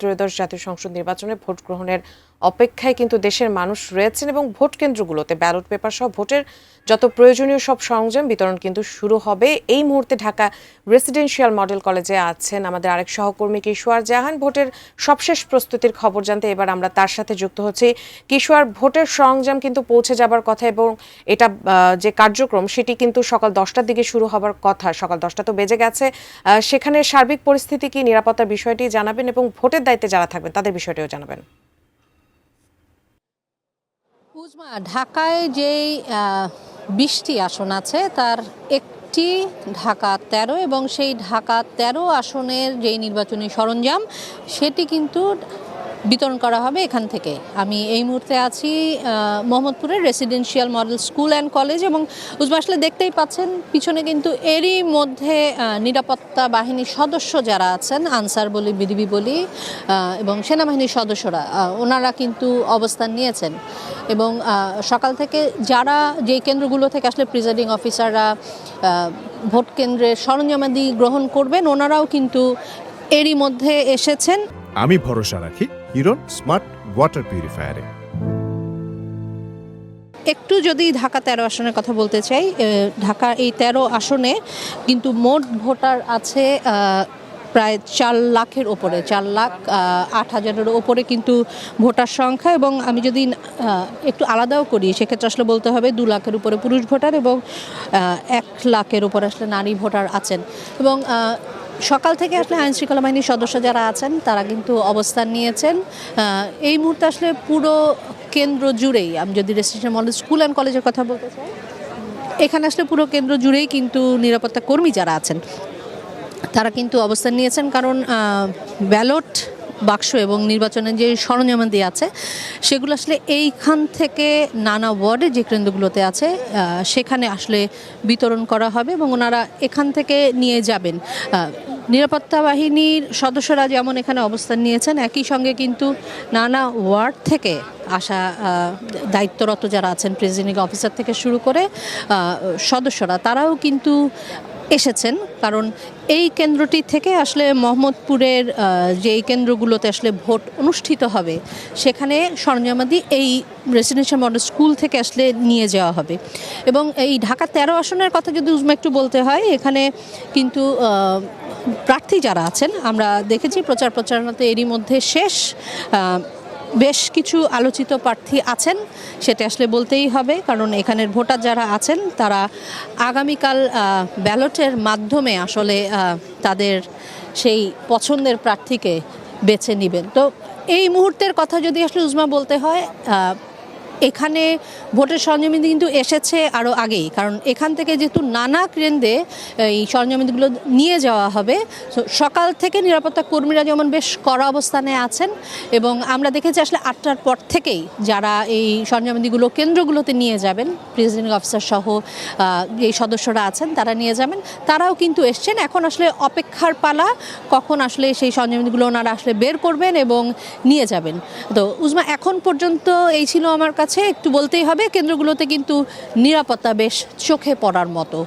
ত্রয়োদশ জাতীয় সংসদ নির্বাচনে ভোট গ্রহণের অপেক্ষায় কিন্তু দেশের মানুষ রয়েছেন এবং ভোট কেন্দ্রগুলোতে ব্যালট পেপার সহ ভোটের যত প্রয়োজনীয় সব সরঞ্জাম বিতরণ কিন্তু শুরু হবে। এই মুহূর্তে ঢাকা রেসিডেন্সিয়াল মডেল কলেজে আছেন আমাদের আরেক সহকর্মী কিশোর জাহান। ভোটের সবশেষ প্রস্তুতির খবর জানতে এবার আমরা তার সাথে যুক্ত হচ্ছি। কিশোর, ভোটের সরঞ্জাম কিন্তু পৌঁছে যাবার কথা এবং এটা যে কার্যক্রম সেটি কিন্তু সকাল 10টার দিকে শুরু হবার কথা। সকাল 10টা তো বেজে গেছে। সেখানে সার্বিক পরিস্থিতি কি, নিরাপত্তার বিষয়টি জানাবেন এবং ভোটের দায়িত্বে যারা থাকবেন তাদের বিষয়টিও জানাবেন। ঢাকায় যেই 20টি আসন আছে তার একটি ঢাকা 13 এবং সেই ঢাকা 13 আসনের যেই নির্বাচনী সরঞ্জাম সেটি কিন্তু বিতরণ করা হবে এখান থেকে। আমি এই মুহূর্তে আছি মোহাম্মদপুরের residential model school and college এবং আসলে দেখতেই পাচ্ছেন পিছনে কিন্তু এরই মধ্যে নিরাপত্তা বাহিনীর সদস্য যারা আছেন, আনসার বলি, বিডিবি বলি এবং সেনাবাহিনীর সদস্যরা, ওনারা কিন্তু অবস্থান নিয়েছেন এবং সকাল থেকে যারা যেই কেন্দ্রগুলো থেকে আসলে প্রিজাইডিং অফিসাররা ভোট কেন্দ্রের সরঞ্জামাদি গ্রহণ করবেন ওনারাও কিন্তু এরই মধ্যে এসেছেন। আমি ভরসা রাখি হিরন স্মার্ট ওয়াটার পিউরিফায়ারে। একটু যদি ঢাকা 13 আসনের কথা বলতে চাই, ঢাকা এই 13 আসনে কিন্তু মোট ভোটার আছে প্রায় 4 লাখের ওপরে, 4,08,000-এর ওপরে কিন্তু ভোটার সংখ্যা। এবং আমি যদি একটু আলাদাও করি সেক্ষেত্রে আসলে বলতে হবে 2 লাখের উপরে পুরুষ ভোটার এবং 1 লাখের উপরে আসলে নারী ভোটার আছেন। এবং সকাল থেকে আসলে আইনশৃঙ্খলা বাহিনীর সদস্য যারা আছেন তারা কিন্তু অবস্থান নিয়েছেন। এই মুহূর্তে আসলে পুরো কেন্দ্র জুড়েই, আমি যদি রেসিডেন্সিয়াল মডেল স্কুল অ্যান্ড কলেজের কথা বলতে চাই, এখানে আসলে পুরো কেন্দ্র জুড়েই কিন্তু নিরাপত্তা কর্মী যারা আছেন তারা কিন্তু অবস্থান নিয়েছেন। কারণ ব্যালট বাক্স এবং নির্বাচনের যে সরঞ্জামাদি আছে সেগুলো আসলে এইখান থেকে নানা ওয়ার্ডে যে কেন্দ্রগুলোতে আছে সেখানে আসলে বিতরণ করা হবে এবং ওনারা এখান থেকে নিয়ে যাবেন। নিরাপত্তা বাহিনীর সদস্যরা যেমন এখানে অবস্থান নিয়েছেন, একই সঙ্গে কিন্তু নানা ওয়ার্ড থেকে আসা দায়িত্বরত যারা আছেন, প্রিজাইডিং অফিসার থেকে শুরু করে সদস্যরা, তারাও কিন্তু এসেছেন। কারণ এই কেন্দ্রটি থেকে আসলে মোহাম্মদপুরের যেই কেন্দ্রগুলোতে আসলে ভোট অনুষ্ঠিত হবে সেখানে সরঞ্জামাদি এই রেসিডেন্সিয়াল মডেল স্কুল থেকে আসলে নিয়ে যাওয়া হবে। এবং এই ঢাকা 13 আসনের কথা যদি একটু বলতে হয়, এখানে কিন্তু প্রার্থী যারা আছেন আমরা দেখেছি প্রচারণাতে এরই মধ্যে শেষ। বেশ কিছু আলোচিত প্রার্থী আছেন সেটা আসলে বলতেই হবে, কারণ এখানের ভোটার যারা আছেন তারা আগামীকাল ব্যালটের মাধ্যমে আসলে তাদের সেই পছন্দের প্রার্থীকে বেছে নেবেন। তো এই মুহূর্তের কথা যদি আসলে বলতে হয়, এখানে ভোটের সরঞ্জামাদি কিন্তু এসেছে আরও আগেই, কারণ এখান থেকে যেহেতু নানা কেন্দ্রে এই সরঞ্জামাদিগুলো নিয়ে যাওয়া হবে। সকাল থেকে নিরাপত্তা কর্মীরা যেমন বেশ কড়া অবস্থানে আছেন এবং আমরা দেখেছি আসলে 8টার পর থেকেই যারা এই সরঞ্জামাদিগুলো কেন্দ্রগুলোতে নিয়ে যাবেন, প্রিজাইডিং অফিসার সহ এই সদস্যরা আছেন তারা নিয়ে যাবেন, তারাও কিন্তু এসছেন। এখন আসলে অপেক্ষার পালা কখন আসলে সেই সরঞ্জামাদিগুলো ওনারা আসলে বের করবেন এবং নিয়ে যাবেন। তো এখন পর্যন্ত এই ছিল আমার কাছে। একটু বলতেই হবে কেন্দ্রগুলোতে কিন্তু নিরাপত্তা বেশ চোখে পড়ার মতো।